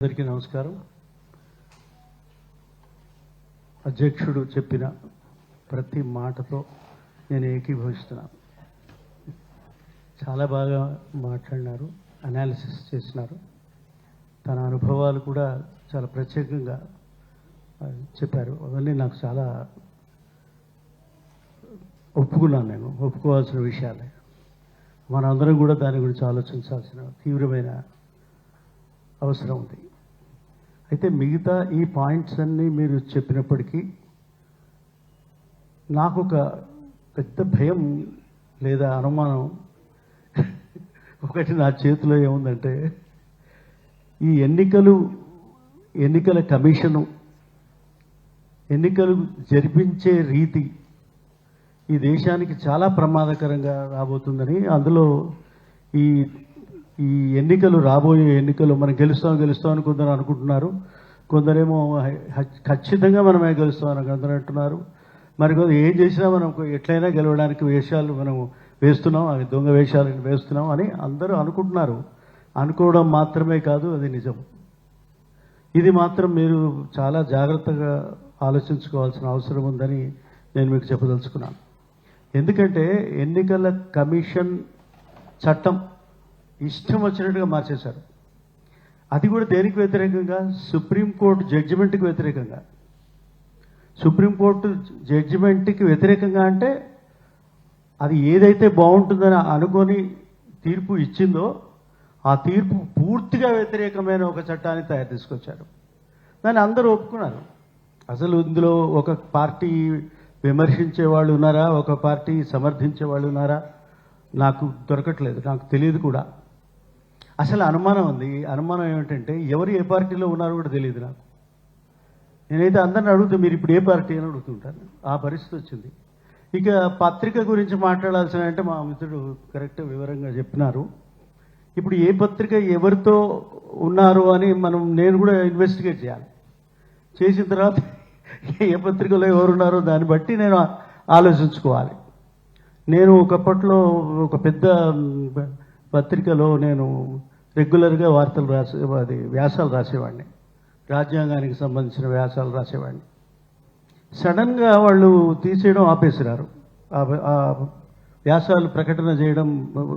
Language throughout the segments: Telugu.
అందరికీ నమస్కారం. అధ్యక్షుడు చెప్పిన ప్రతి మాటతో నేను ఏకీభవిస్తున్నాను. చాలా బాగా మాట్లాడినారు, అనాలిసిస్ చేసినారు. తన అనుభవాలు కూడా చాలా ప్రత్యేకంగా చెప్పారు. అవన్నీ నాకు చాలా ఒప్పుకున్నాను. నేను ఒప్పుకోవాల్సిన విషయాలే. మనందరం కూడా దాని గురించి ఆలోచించాల్సిన తీవ్రమైన అవసరం ఉంది. అయితే మిగతా ఈ పాయింట్స్ అన్నీ మీరు చెప్పినప్పటికీ నాకు ఒక పెద్ద భయం లేదా అనుమానం ఒకటి నా చేతిలో ఏముందంటే, ఈ ఎన్నికల కమిషను ఎన్నికలు జరిపించే రీతి ఈ దేశానికి చాలా ప్రమాదకరంగా రాబోతుందని, అందులో ఈ ఎన్నికలు రాబోయే ఎన్నికలు మనం గెలుస్తామని కొందరు అనుకుంటున్నారు. కొందరేమో ఖచ్చితంగా మనమే గెలుస్తామని కొందరు అంటున్నారు. మరి కొందరు ఏం చేసినా మనం ఎట్లయినా గెలవడానికి వేషాలు మనం వేస్తున్నాం, అవి దొంగ వేషాలను వేస్తున్నాం అని అందరూ అనుకుంటున్నారు. అనుకోవడం మాత్రమే కాదు, అది నిజం. ఇది మాత్రం మీరు చాలా జాగ్రత్తగా ఆలోచించుకోవాల్సిన అవసరం ఉందని నేను మీకు చెప్పదలుచుకున్నాను. ఎందుకంటే ఎన్నికల కమిషన్ చట్టం ఇష్టం వచ్చినట్టుగా మార్చేశారు. అది కూడా దేనికి వ్యతిరేకంగా? సుప్రీంకోర్టు జడ్జిమెంట్కి వ్యతిరేకంగా. సుప్రీంకోర్టు జడ్జిమెంట్కి వ్యతిరేకంగా అంటే అది ఏదైతే బాగుంటుందని అనుకొని తీర్పు ఇచ్చిందో ఆ తీర్పు పూర్తిగా వ్యతిరేకమైన ఒక చట్టాన్ని తీసుకొచ్చారు. దాన్ని అందరూ ఒప్పుకున్నారు. అసలు ఇందులో ఒక పార్టీ విమర్శించే వాళ్ళు ఉన్నారా, ఒక పార్టీ సమర్థించే వాళ్ళు ఉన్నారా నాకు దొరకట్లేదు, నాకు తెలియదు కూడా. అసలు అనుమానం ఉంది. అనుమానం ఏమిటంటే ఎవరు ఏ పార్టీలో ఉన్నారో కూడా తెలియదు నాకు. నేనైతే అందరిని అడుగుతూ మీరు ఇప్పుడు ఏ పార్టీ అని అడుగుతుంటాను. ఆ పరిస్థితి వచ్చింది. ఇక పత్రిక గురించి మాట్లాడాల్సిన అంటే మా మిత్రుడు కరెక్ట్ వివరంగా చెప్పినారు. ఇప్పుడు ఏ పత్రిక ఎవరితో ఉన్నారు అని నేను కూడా ఇన్వెస్టిగేట్ చేయాలి. చేసిన తర్వాత ఏ పత్రికలో ఎవరున్నారో దాన్ని బట్టి నేను ఆలోచించుకోవాలి. నేను ఒకప్పట్లో ఒక పెద్ద పత్రికలో నేను రెగ్యులర్గా వార్తలు వ్యాసాలు రాసేవాడిని. రాజ్యాంగానికి సంబంధించిన వ్యాసాలు రాసేవాడిని. సడన్గా వాళ్ళు తీసేయడం ఆపేసినారు. ఆ వ్యాసాలు ప్రకటన చేయడం,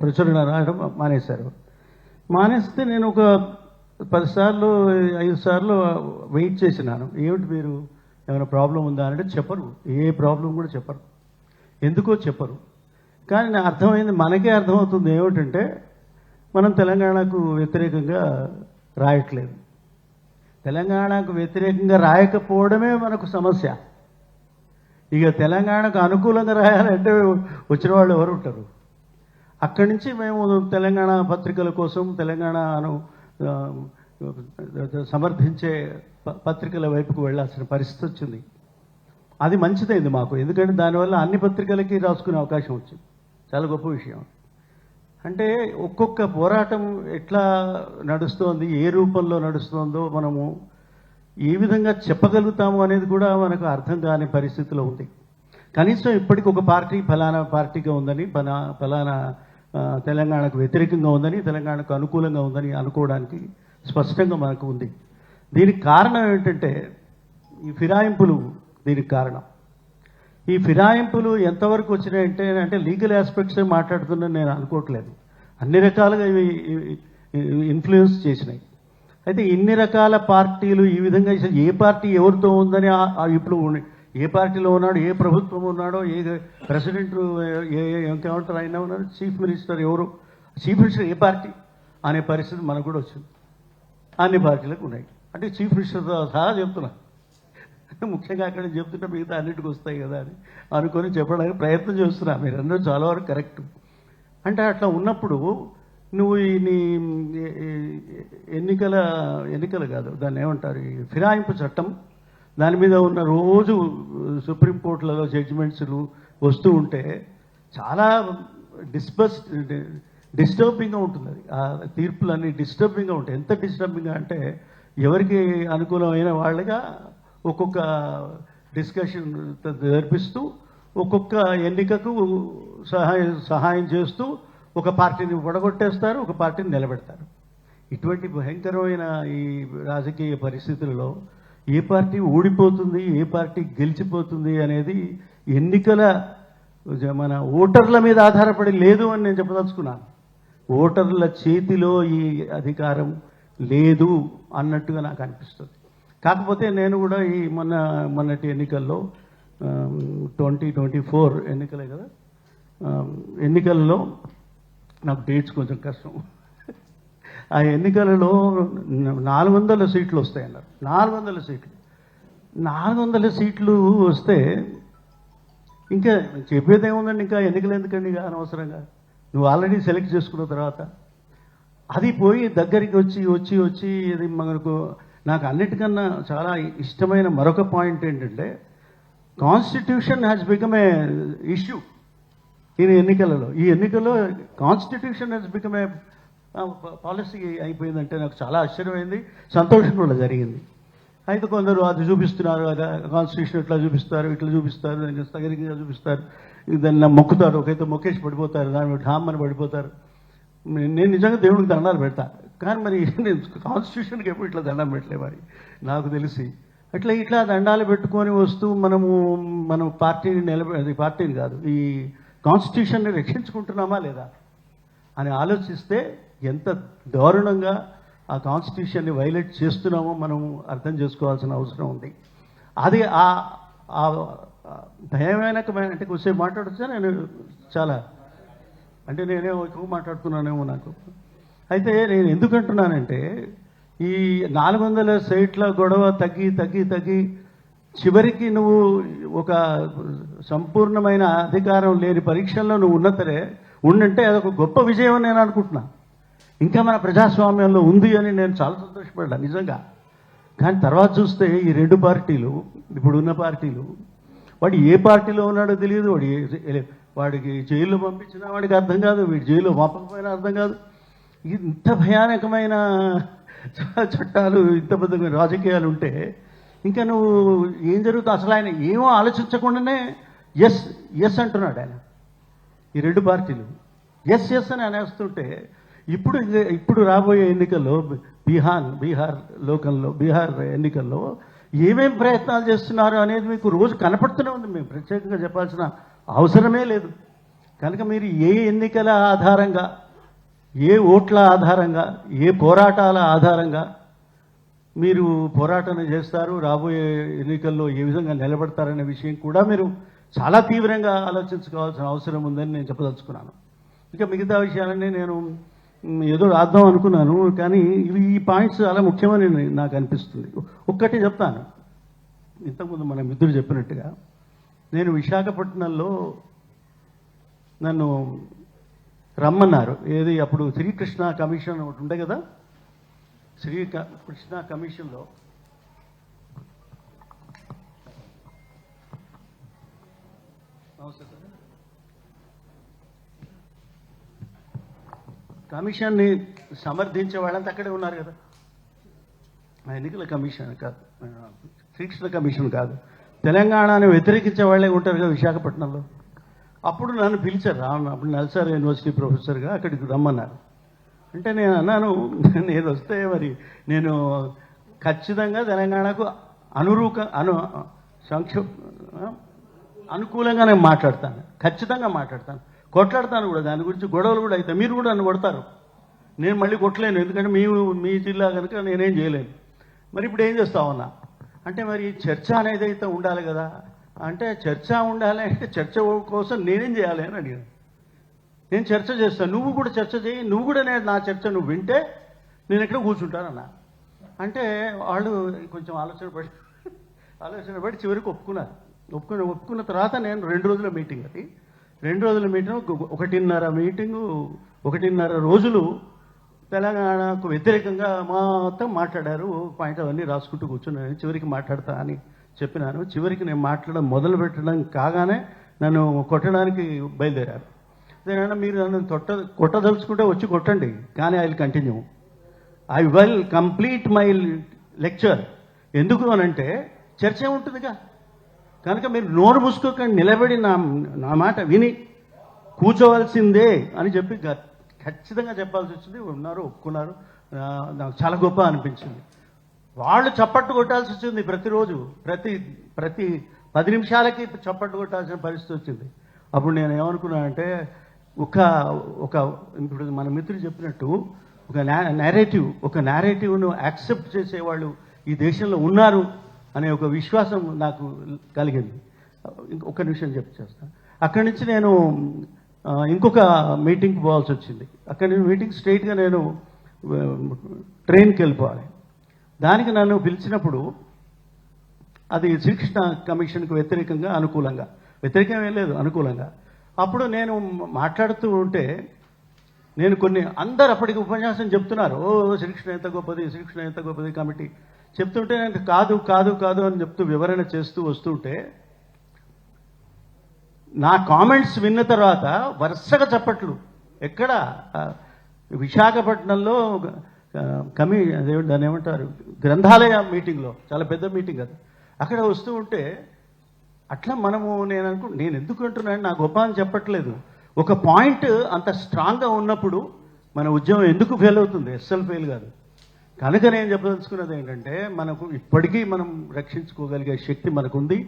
ప్రచురణ రాయడం మానేశారు. మానేస్తే నేను ఒక 10 సార్లు 5 సార్లు వెయిట్ చేసినాను. ఏమిటి మీరు ఏమైనా ప్రాబ్లం ఉందా అంటే చెప్పరు. ఏ ప్రాబ్లం కూడా చెప్పరు. ఎందుకో చెప్పరు. కానీ నాకు అర్థమైంది, మనకే అర్థమవుతుంది ఏమిటంటే మనం తెలంగాణకు వ్యతిరేకంగా రాయట్లేదు. తెలంగాణకు వ్యతిరేకంగా రాయకపోవడమే మనకు సమస్య. ఇక తెలంగాణకు అనుకూలంగా రాయాలంటే వచ్చిన వాళ్ళు ఎవరు ఉంటారు? అక్కడి నుంచి మేము తెలంగాణ పత్రికల కోసం తెలంగాణను సమర్థించే పత్రికల వైపుకు వెళ్ళాల్సిన పరిస్థితి వచ్చింది. అది మంచిదైంది మాకు. ఎందుకంటే దానివల్ల అన్ని పత్రికలకి రాసుకునే అవకాశం వచ్చింది. చాలా గొప్ప విషయం. అంటే ఒక్కొక్క పోరాటం ఎట్లా నడుస్తోంది, ఏ రూపంలో నడుస్తుందో మనము ఏ విధంగా చెప్పగలుగుతాము అనేది కూడా మనకు అర్థం కాని పరిస్థితిలో ఉంది. కనీసం ఇప్పటికి ఒక పార్టీ ఫలానా పార్టీగా ఉందని, ఫలానా తెలంగాణకు వ్యతిరేకంగా ఉందని, తెలంగాణకు అనుకూలంగా ఉందని అనుకోవడానికి స్పష్టంగా మనకు ఉంది. దీనికి కారణం ఏంటంటే ఈ ఫిరాయింపులు. దీనికి కారణం ఈ ఫిరాయింపులు ఎంతవరకు వచ్చినాయంటే లీగల్ ఆస్పెక్ట్స్ మాట్లాడుతున్నాను నేను అనుకోవట్లేదు. అన్ని రకాలుగా ఇవి ఇన్ఫ్లుయెన్స్ చేసినాయి. అయితే ఇన్ని రకాల పార్టీలు ఈ విధంగా ఏ పార్టీ ఎవరితో ఉందని ఇప్పుడు ఏ పార్టీలో ఉన్నాడో, ఏ ప్రభుత్వం ఉన్నాడో, ఏ ప్రెసిడెంట్ ఇంకేమంటారు ఆయన ఉన్నాడు, చీఫ్ మినిస్టర్ ఎవరు, చీఫ్ మినిస్టర్ ఏ పార్టీ అనే పరిస్థితి మనకు కూడా వచ్చింది. అన్ని పార్టీలకు ఉన్నాయి. అంటే చీఫ్ మినిస్టర్తో సహా చెప్తున్నా. ముఖ్యంగా అక్కడ చెప్తుంటే మిగతా అన్నిటికి వస్తాయి కదా అని అనుకొని చెప్పడానికి ప్రయత్నం చేస్తున్నా. మీరందరూ చాలా వరకు కరెక్ట్. అంటే అట్లా ఉన్నప్పుడు నువ్వు నీ ఎన్నికలు కాదు, దాన్ని ఏమంటారు, ఈ ఫిరాయింపు చట్టం, దాని మీద ఉన్న రోజు సుప్రీంకోర్టులలో జడ్జిమెంట్స్లు వస్తూ ఉంటే చాలా డిస్టర్బింగ్గా ఉంటుంది. అది ఆ తీర్పులన్నీ డిస్టర్బింగ్గా ఉంటాయి. ఎంత డిస్టర్బింగ్గా అంటే ఎవరికి అనుకూలమైన వాళ్ళగా ఒక్కొక్క డిస్కషన్ జరిపిస్తూ ఒక్కొక్క ఎన్నికకు సహాయం చేస్తూ ఒక పార్టీని పడగొట్టేస్తారు, ఒక పార్టీని నిలబెడతారు. ఇటువంటి భయంకరమైన ఈ రాజకీయ పరిస్థితులలో ఏ పార్టీ ఓడిపోతుంది, ఏ పార్టీ గెలిచిపోతుంది అనేది ఎన్నికల మన ఓటర్ల మీద ఆధారపడి లేదు అని నేను చెప్పదలుచుకున్నాను. ఓటర్ల చేతిలో ఈ అధికారం లేదు అన్నట్టుగా నాకు అనిపిస్తుంది. కాకపోతే నేను కూడా ఈ మొన్నటి ఎన్నికల్లో 2024 ఎన్నికలే కదా, ఎన్నికల్లో నాకు డేట్స్ కొంచెం కష్టం. ఆ ఎన్నికలలో 400 సీట్లు వస్తాయన్నారు. 400 సీట్లు వస్తే ఇంకా చెప్పేది ఏముందండి, ఇంకా ఎన్నికలు ఎందుకండి ఇక అనవసరంగా. నువ్వు ఆల్రెడీ సెలెక్ట్ చేసుకున్న తర్వాత అది పోయి దగ్గరికి వచ్చి ఇది మనకు నాకు అన్నిటికన్నా చాలా ఇష్టమైన మరొక పాయింట్ ఏంటంటే constitution has become a issue ఈ ఎన్నికల్లో constitution has become a policy అయిపోయిందంటే నాకు చాలా ఆశ్చర్యమైంది, సంతోషం కూడా జరిగింది. అయితే కొందరు అది చూపిస్తున్నారు, అది కాన్స్టిట్యూషన్ ఇట్లా చూపిస్తారు, ఇట్లా చూపిస్తారు, దగ్గరగా చూపిస్తారు, దాన్ని మొక్కుతారు, ఒకైతే మొక్కేసి పడిపోతారు, దాని ఢామ్మని పడిపోతారు. నేను నిజంగా దేవుడికి దండాలు పెడతా, కానీ మరి నేను కాన్స్టిట్యూషన్కి ఎప్పుడు ఇట్లా దండం పెట్టలే మరి నాకు తెలిసి. ఇట్లా దండాలు పెట్టుకొని వస్తూ మనం పార్టీని కాదు, ఈ కాన్స్టిట్యూషన్ని రక్షించుకుంటున్నామా లేదా అని ఆలోచిస్తే ఎంత దారుణంగా ఆ కాన్స్టిట్యూషన్ని వైలేట్ చేస్తున్నామో మనం అర్థం చేసుకోవాల్సిన అవసరం ఉంది. అది ఆ భయమైన అంటే కొంచెంసేపు మాట్లాడొచ్చా, నేను చాలా అంటే నేనే ఎక్కువ మాట్లాడుతున్నానేమో నాకు. అయితే నేను ఎందుకంటున్నానంటే ఈ 400 సీట్ల గొడవ తగ్గి చివరికి నువ్వు ఒక సంపూర్ణమైన అధికారం లేని పరీక్షల్లో నువ్వు ఉండంటే అదొక గొప్ప విజయం అని నేను అనుకుంటున్నా. ఇంకా మన ప్రజాస్వామ్యంలో ఉంది అని నేను చాలా సంతోషపడ్డా నిజంగా. కానీ తర్వాత చూస్తే ఈ 2 పార్టీలు, ఇప్పుడున్న పార్టీలు, వాడు ఏ పార్టీలో ఉన్నాడో తెలియదు, వాడికి జైల్లో పంపించినా వాడికి అర్థం కాదు, వీడి జైల్లో పంపకపోయినా అర్థం కాదు. ఇంత భయానకమైన చట్టాలు, ఇంత పెద్ద రాజకీయాలు ఉంటే ఇంకా నువ్వు ఏం జరుగుతుంది అసలు? ఆయన ఏమో ఆలోచించకుండానే ఎస్ అంటున్నాడు ఆయన. ఈ 2 పార్టీలు ఎస్ అని అనేస్తుంటే ఇప్పుడు రాబోయే ఎన్నికల్లో బీహార్ ఎన్నికల్లో ఏమేం ప్రయత్నాలు చేస్తున్నారు అనేది మీకు రోజు కనపడుతూనే ఉంది. మేము ప్రత్యేకంగా చెప్పాల్సిన అవసరమే లేదు. కనుక మీరు ఏ ఎన్నికల ఆధారంగా, ఏ ఓట్ల ఆధారంగా, ఏ పోరాటాల ఆధారంగా మీరు పోరాటం చేస్తారు, రాబోయే ఎన్నికల్లో ఏ విధంగా నిలబడతారనే విషయం కూడా మీరు చాలా తీవ్రంగా ఆలోచించుకోవాల్సిన అవసరం ఉందని నేను చెప్పదలుచుకున్నాను. ఇంకా మిగతా విషయాలన్నీ నేను ఏదో రాద్దాం అనుకున్నాను, కానీ ఈ పాయింట్స్ చాలా ముఖ్యమని నాకు అనిపిస్తుంది. ఒక్కటి చెప్తాను. ఇంతకుముందు మన మిత్రుడు చెప్పినట్టుగా నేను విశాఖపట్నంలో నన్ను రమ్మన్నారు. ఏది అప్పుడు శ్రీకృష్ణ కమిషన్ ఒకటి ఉండే కదా, శ్రీకృష్ణ కమిషన్లో కమిషన్ని సమర్థించే వాళ్ళంతా అక్కడే ఉన్నారు కదా. ఎన్నికల కమిషన్ కాదు, శ్రీకృష్ణ కమిషన్ కాదు, తెలంగాణను వ్యతిరేకించే వాళ్ళే ఉంటారు కదా విశాఖపట్నంలో. అప్పుడు నన్ను పిలిచారు, అప్పుడు నల్సార్ యూనివర్సిటీ ప్రొఫెసర్గా అక్కడికి రమ్మన్నారు. అంటే నేను అన్నాను, నేను వస్తే మరి నేను ఖచ్చితంగా తెలంగాణకు అనుకూలంగా నేను మాట్లాడతాను, ఖచ్చితంగా మాట్లాడతాను, కొట్లాడతాను కూడా. దాని గురించి గొడవలు కూడా అవుతాయి. మీరు కూడా నన్ను కొడతారు, నేను మళ్ళీ కొట్టలేను, ఎందుకంటే మీ జిల్లా కనుక నేనేం చేయలేను. మరి ఇప్పుడు ఏం చేస్తామన్నా అంటే మరి చర్చ అనేది అయితే ఉండాలి కదా. అంటే చర్చ ఉండాలి అంటే చర్చ కోసం నేనేం చేయాలి అని అడిగాను. నేను చర్చ చేస్తాను, నువ్వు కూడా చర్చ చేయి, నువ్వు కూడా నా చర్చ నువ్వు వింటే నేను ఎక్కడ కూర్చుంటానన్నా. అంటే వాళ్ళు కొంచెం ఆలోచన పడి చివరికి ఒప్పుకున్న తర్వాత నేను 2 రోజుల మీటింగ్, అది 2 రోజుల మీటింగ్, 1.5 రోజులు తెలంగాణకు వ్యతిరేకంగా మొత్తం మాట్లాడారు. పాయింట్ అవన్నీ రాసుకుంటూ కూర్చున్నాను. చివరికి మాట్లాడతా అని చెప్పినాను. చివరికి నేను మాట్లాడడం మొదలు పెట్టడం కాగానే నన్ను కొట్టడానికి బయలుదేరారు. నేనన్నా, మీరు నన్ను కొట్టదలుచుకుంటే వచ్చి కొట్టండి, కానీ I will continue, I will complete my lecture. ఎందుకు అనంటే చర్చ ఉంటుందిగా. కనుక మీరు నోరు మూసుకోకండి, నిలబడి నా మాట విని కూర్చోవలసిందే అని చెప్పి ఖచ్చితంగా చెప్పాల్సి వచ్చింది. ఒప్పుకున్నారు. నాకు చాలా గొప్ప అనిపించింది. వాళ్ళు చప్పట్టు కొట్టాల్సి వచ్చింది ప్రతిరోజు, ప్రతి 10 నిమిషాలకి చప్పట్టు కొట్టాల్సిన పరిస్థితి వచ్చింది. అప్పుడు నేను ఏమనుకున్నానంటే ఒక ఇప్పుడు మన మిత్రులు చెప్పినట్టు ఒక నేరేటివ్ను యాక్సెప్ట్ చేసేవాళ్ళు ఈ దేశంలో ఉన్నారు అనే ఒక విశ్వాసం నాకు కలిగింది. ఒక నిమిషం చేస్తాను. అక్కడి నుంచి నేను ఇంకొక మీటింగ్కి పోవాల్సి వచ్చింది. అక్కడి నుంచి మీటింగ్ స్ట్రైట్గా నేను ట్రైన్కి వెళ్ళిపోవాలి. దానికి నన్ను పిలిచినప్పుడు అది శ్రీకృష్ణ కమిషన్కి వ్యతిరేకంగా వ్యతిరేకమే లేదు, అనుకూలంగా. అప్పుడు నేను మాట్లాడుతూ ఉంటే అందరు అప్పటికి ఉపన్యాసం చెప్తున్నారు, శ్రీకృష్ణ ఎంత గొప్పది కమిటీ చెప్తుంటే నేను కాదు అని చెప్తూ వివరణ చేస్తూ వస్తుంటే నా కామెంట్స్ విన్న తర్వాత వరుసగా చప్పట్లు. ఎక్కడ విశాఖపట్నంలో దాన్ని ఏమంటారు, గ్రంథాలయ మీటింగ్లో, చాలా పెద్ద మీటింగ్ అది. అక్కడ వస్తూ ఉంటే అట్లా నేను ఎందుకు అంటున్నాను, నా గొప్ప అని చెప్పట్లేదు. ఒక పాయింట్ అంత స్ట్రాంగ్గా ఉన్నప్పుడు మన ఉద్యమం ఎందుకు ఫెయిల్ అవుతుంది? అస్సలు ఫెయిల్ కాదు. కనుక నేను చెప్పదలుచుకున్నది ఏంటంటే, ఇప్పటికీ మనం రక్షించుకోగలిగే శక్తి మనకుంది,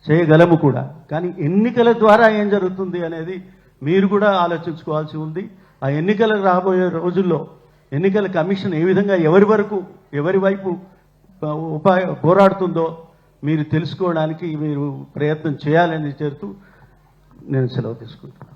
చేయగలము కూడా. కానీ ఎన్నికల ద్వారా ఏం జరుగుతుంది అనేది మీరు కూడా ఆలోచించుకోవాల్సి ఉంది. ఆ ఎన్నికలకు రాబోయే రోజుల్లో ఎన్నికల కమిషన్ ఏ విధంగా ఎవరి వైపు పోరాడుతుందో మీరు తెలుసుకోవడానికి మీరు ప్రయత్నం చేయాలని చేరుతూ నేను సెలవు తీసుకుంటున్నాను.